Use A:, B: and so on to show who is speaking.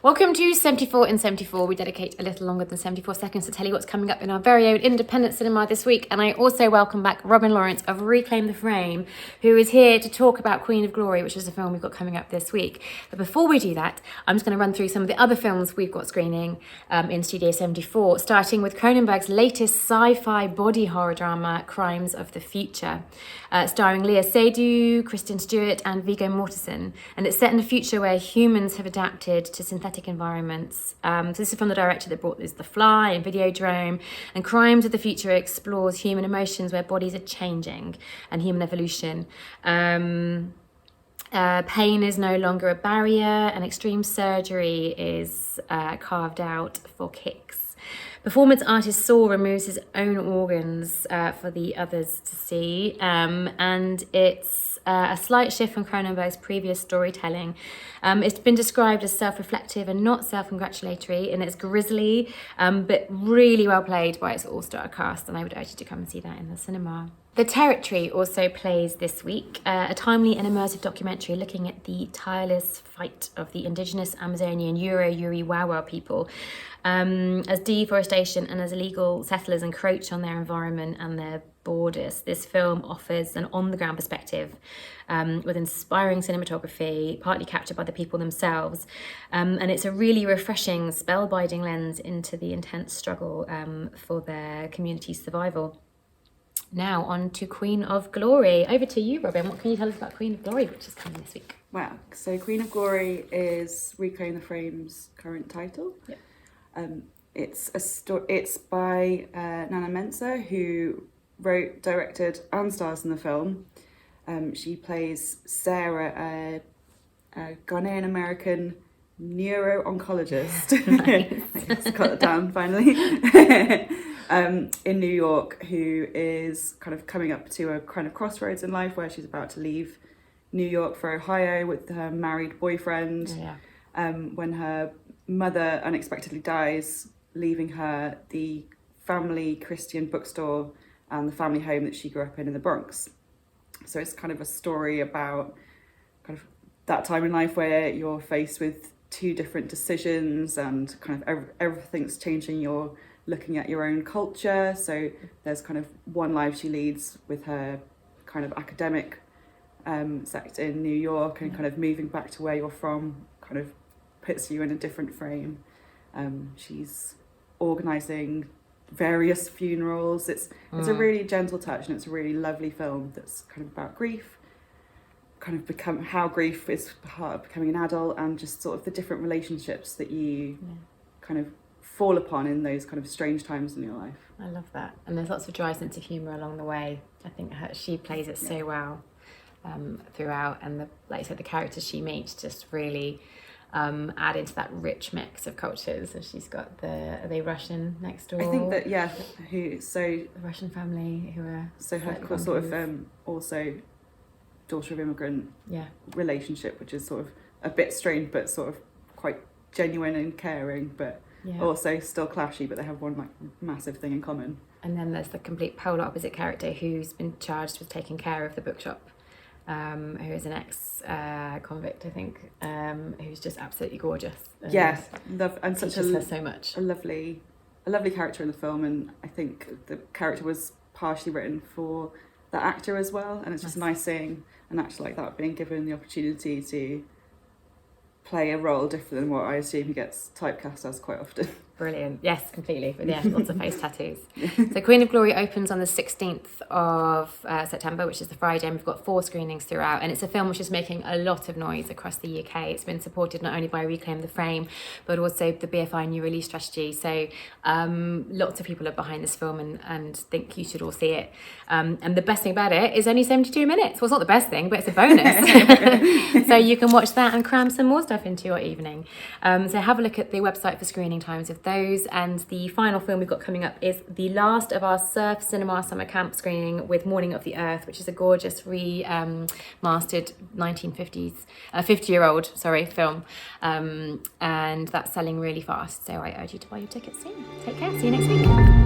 A: Welcome to 74 in 74. We dedicate a little longer than 74 seconds to tell you what's coming up in our very own independent cinema this week. And I also welcome back Robyn Lawrence of Reclaim the Frame, who is here to talk about Queen of Glory, which is a film we've got coming up this week. But before we do that, I'm just going to run through some of the other films we've got screening in Studio 74, starting with Cronenberg's latest sci-fi body horror drama, Crimes of the Future, starring Léa Seydoux, Kristen Stewart and Viggo Mortensen. And it's set in a future where humans have adapted to synthetic environments. So this is from the director that brought us The Fly and Videodrome. And Crimes of the Future explores human emotions where bodies are changing and human evolution. Pain is no longer a barrier, and extreme surgery is carved out for kicks. Performance artist Saul removes his own organs for the others to see, and it's a slight shift from Cronenberg's previous storytelling. It's been described as self-reflective and not self-congratulatory, and it's grisly, but really well played by its all-star cast, and I would urge you to come and see that in the cinema. The Territory also plays this week, a timely and immersive documentary looking at the tireless fight of the indigenous Amazonian Yuri Wawa people as deforestation and as illegal settlers encroach on their environment and their borders. This film offers an on-the-ground perspective with inspiring cinematography, partly captured by the people themselves, and it's a really refreshing, spellbinding lens into the intense struggle for their community's survival. Now on to Queen of Glory. Over to you, Robyn. What can you tell us about Queen of Glory, which is coming this week?
B: Wow. So Queen of Glory is Reclaim the Frame's current title.
A: Yep.
B: It's by Nana Mensah, who wrote, directed and stars in the film. She plays Sarah, a Ghanaian-American neuro-oncologist.
A: Nice.
B: I just got it down finally. In New York, who is kind of coming up to a kind of crossroads in life where she's about to leave New York for Ohio with her married boyfriend.
A: Yeah.
B: When her mother unexpectedly dies, leaving her the family Christian bookstore and the family home that she grew up in the Bronx. So it's kind of a story about kind of that time in life where you're faced with two different decisions and kind of everything's changing. You're looking at your own culture. So there's kind of one life she leads with her kind of academic sector in New York, and kind of moving back to where you're from kind of puts you in a different frame. She's organising various funerals. It's a really gentle touch, and it's a really lovely film that's kind of about grief, kind of how grief is part of becoming an adult, and just sort of the different relationships that you kind of fall upon in those kind of strange times in your life.
A: I love that. And there's lots of dry sense of humour along the way. I think she plays it so well throughout, and like you said, the characters she meets just really add into that rich mix of cultures. So she's got are they Russian next door?
B: I think that
A: the Russian family who are
B: her sort of also daughter of immigrant relationship, which is sort of a bit strange but sort of quite genuine and caring, but also still clashy, but they have one like massive thing in common.
A: And then there's the complete polar opposite character who's been charged with taking care of the bookshop, who is an ex-convict, I think, who's just absolutely gorgeous.
B: And such
A: her so much.
B: A lovely character in the film, and I think the character was partially written for the actor as well, and it's just nice seeing an actor like that being given the opportunity to play a role different than what I assume he gets typecast as quite often.
A: Brilliant. Yes, completely. But yeah, lots of face tattoos. So Queen of Glory opens on the 16th of September, which is the Friday, and we've got 4 screenings throughout. And it's a film which is making a lot of noise across the UK. It's been supported not only by Reclaim the Frame, but also the BFI New Release Strategy. So lots of people are behind this film and think you should all see it. And the best thing about it is only 72 minutes. Well, it's not the best thing, but it's a bonus. So you can watch that and cram some more stuff into your evening. So have a look at the website for screening times of those. And the final film we've got coming up is the last of our Surf Cinema Summer Camp screening with Morning of the Earth, which is a gorgeous remastered 50-year-old film. And that's selling really fast. So I urge you to buy your tickets soon. Take care. See you next week.